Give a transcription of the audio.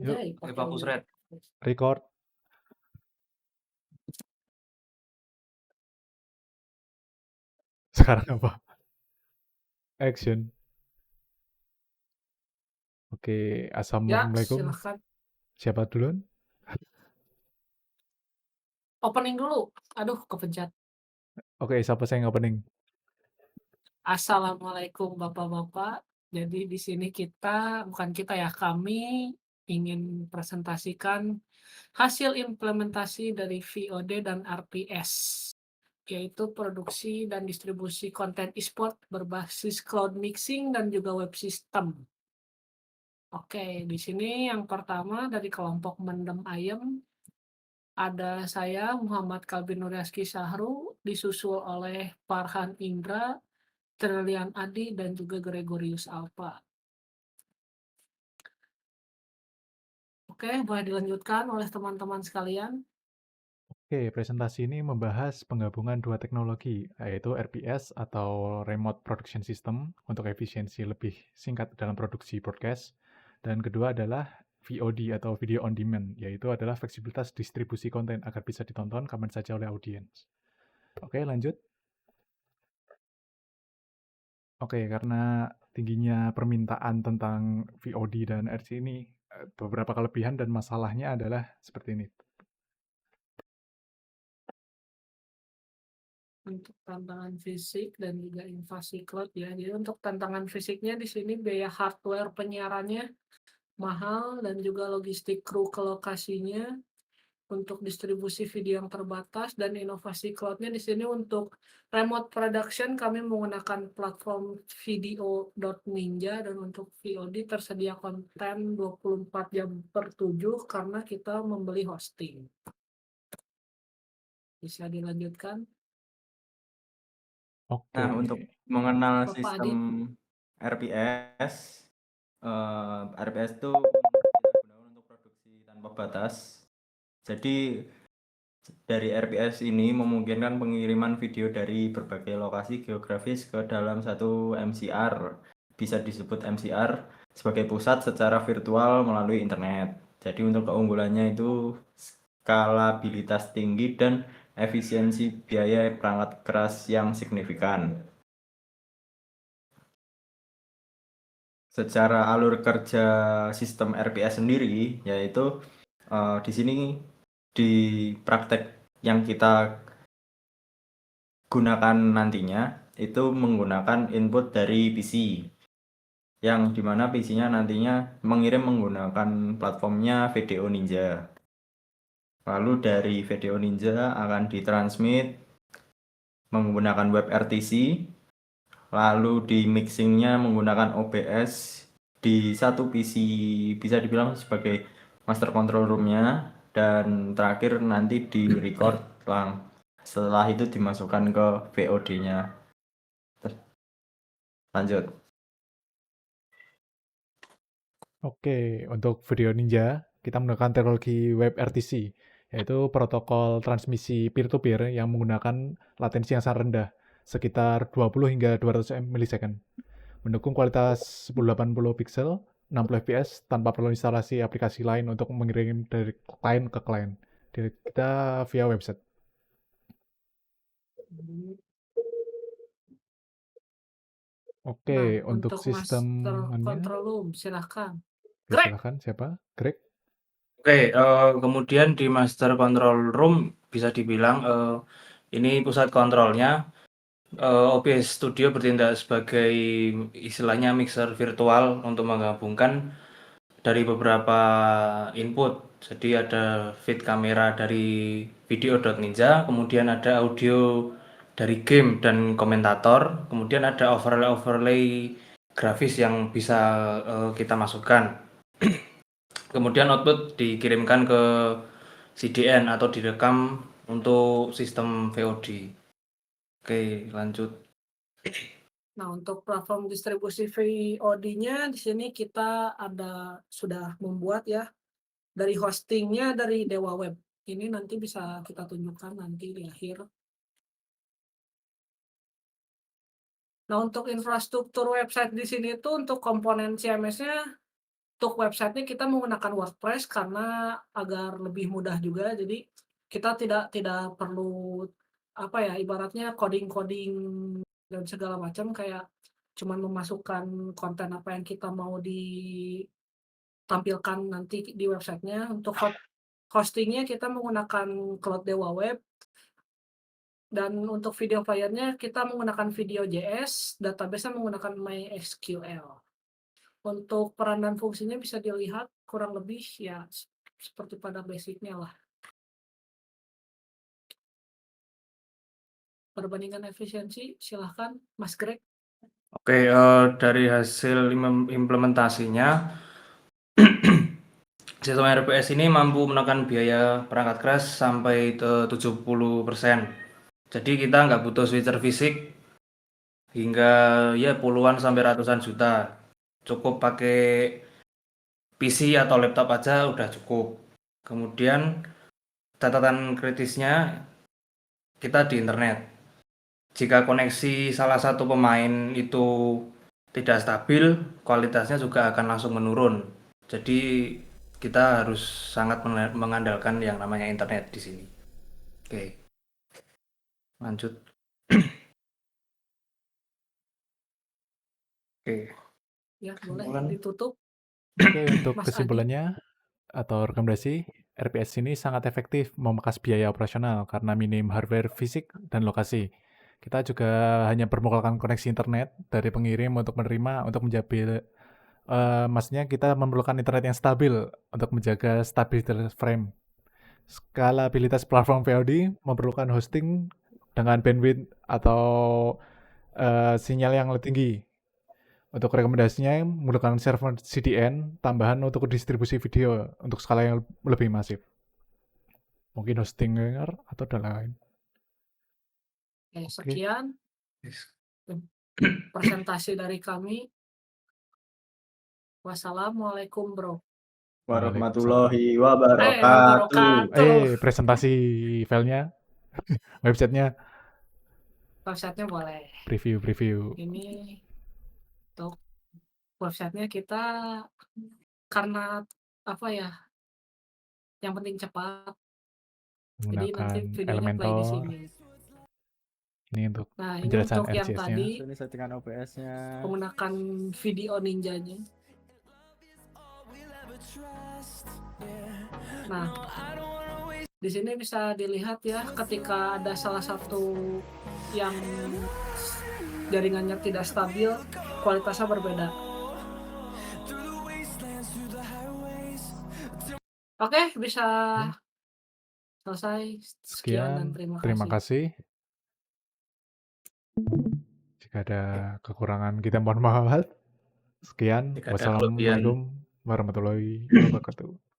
Yuk, Anjay, pakai Pak Pusret. record. Sekarang apa? Action. Oke, Ya, assalamualaikum. silahkan. Siapa duluan? Opening dulu. Aduh, kepencet. Oke, siapa saya yang opening? Assalamualaikum Bapak-Bapak. Jadi di sini bukan kita ya, kami ingin presentasikan hasil implementasi dari VOD dan RPS, yaitu produksi dan distribusi konten e-sport berbasis cloud mixing dan juga web system. Oke, di sini yang pertama dari kelompok Mendem Ayem, ada saya Muhammad Kalbi Nuryaski Sahru, disusul oleh Farhan Indra, Trilian Adi, dan juga Gregorius Alfa. Oke, boleh dilanjutkan oleh teman-teman sekalian. Oke, presentasi ini membahas penggabungan dua teknologi, yaitu RPS atau Remote Production System untuk efisiensi lebih singkat dalam produksi broadcast. Dan kedua adalah VOD atau Video on Demand, yaitu adalah fleksibilitas distribusi konten agar bisa ditonton kapan saja oleh audiens. Oke, lanjut. Oke, karena tingginya permintaan tentang VOD dan RC ini, beberapa kelebihan dan masalahnya adalah seperti ini. Untuk tantangan fisik dan juga invasi cloud ya. Jadi untuk tantangan fisiknya di sini biaya hardware penyiarannya mahal dan juga logistik kru ke lokasinya. Untuk distribusi video yang terbatas dan inovasi cloud-nya di sini untuk remote production kami menggunakan platform video.ninja, dan untuk VOD tersedia konten 24 jam per 7 karena kita membeli hosting. Bisa dilanjutkan. Oke. Nah, untuk mengenal Bapak sistem Adi. RPS itu digunakan untuk produksi tanpa batas. Jadi dari RPS ini memungkinkan pengiriman video dari berbagai lokasi geografis ke dalam satu MCR. Bisa disebut MCR sebagai pusat secara virtual melalui internet. Jadi untuk keunggulannya itu skalabilitas tinggi dan efisiensi biaya perangkat keras yang signifikan. Secara alur kerja sistem RPS sendiri, yaitu di sini di praktek yang kita gunakan nantinya itu menggunakan input dari PC, yang dimana PC-nya nantinya mengirim menggunakan platformnya VDO Ninja. Lalu dari VDO Ninja akan ditransmit menggunakan web RTC, lalu di mixingnya menggunakan OBS di satu PC, bisa dibilang sebagai master control room-nya, dan terakhir nanti di record setelah itu dimasukkan ke VOD-nya. Lanjut. Oke, untuk Video Ninja, kita menggunakan teknologi WebRTC, yaitu protokol transmisi peer-to-peer yang menggunakan latensi yang sangat rendah, sekitar 20 hingga 200 milisecond. Mendukung kualitas 1080 pixel, 60 fps tanpa perlu instalasi aplikasi lain untuk mengirim dari klien ke klien. Kita via website. Oke, Nah, untuk untuk master sistemannya, control room, silahkan. ya, Greg! silakan siapa? Greg? Oke, kemudian di master control room bisa dibilang ini pusat kontrolnya. OBS Studio bertindak sebagai istilahnya mixer virtual untuk menggabungkan dari beberapa input. Jadi ada feed kamera dari video.ninja, kemudian ada audio dari game dan komentator, kemudian ada overlay grafis yang bisa kita masukkan. Kemudian output dikirimkan ke CDN atau direkam untuk sistem VOD. Oke, lanjut. Nah, untuk platform distribusi VOD-nya di sini kita sudah membuat ya, dari hostingnya dari Dewa Web. Ini nanti bisa kita tunjukkan nanti di akhir. Nah, untuk infrastruktur website di sini itu untuk komponen CMS-nya untuk website-nya kita menggunakan WordPress karena agar lebih mudah juga, jadi kita tidak perlu, apa ya, ibaratnya coding-coding dan segala macam, kayak cuman memasukkan konten apa yang kita mau ditampilkan nanti di website-nya. Untuk hosting-nya kita menggunakan Cloud Dewa Web, dan untuk video player-nya kita menggunakan Video.js, database-nya menggunakan MySQL. Untuk peran dan fungsinya bisa dilihat kurang lebih ya seperti pada basic-nya lah. Perbandingan efisiensi, silahkan Mas Greg. Oke, dari hasil implementasinya, sistem RPS ini mampu menekan biaya perangkat keras sampai 70%. Jadi kita nggak butuh switcher fisik hingga ya puluhan sampai ratusan juta. Cukup pakai PC atau laptop aja udah cukup. Kemudian catatan kritisnya kita di internet. Jika koneksi salah satu pemain itu tidak stabil, kualitasnya juga akan langsung menurun. Jadi kita harus sangat mengandalkan yang namanya internet di sini. Oke, lanjut. Oke, Ya, boleh kesimpulan. ditutup. Oke, untuk Mas Adi. kesimpulannya atau rekomendasi, RPS ini sangat efektif memangkas biaya operasional karena minim hardware fisik dan lokasi. Kita juga hanya bermodalkan koneksi internet dari pengirim untuk menerima, untuk menjaga, maksudnya kita memerlukan internet yang stabil untuk menjaga stabilitas frame. Skalabilitas platform VOD memerlukan hosting dengan bandwidth atau sinyal yang lebih tinggi. Untuk rekomendasinya menggunakan server CDN tambahan untuk distribusi video untuk skala yang lebih masif. Mungkin hostinger atau lain. Oke, sekian presentasi dari kami. Wassalamualaikum, bro. Warahmatullahi wabarakatuh. Presentasi filenya, websitenya. Websitenya boleh. Preview. Ini untuk websitenya kita karena apa ya? Yang penting cepat. Jadi nanti Menggunakan videonya play di Elementor. sini. Ini untuk Nah, ini penjelasan untuk yang RCS-nya. tadi Ini settingan OBS-nya. menggunakan video ninjanya. Nah, di sini bisa dilihat ya, ketika ada salah satu yang jaringannya tidak stabil, kualitasnya berbeda. Oke, bisa selesai. Sekian dan terima kasih. Jika ada kekurangan kita mohon maaf. Sekian. Jika ada kelebihan. Wassalamualaikum warahmatullahi wabarakatuh.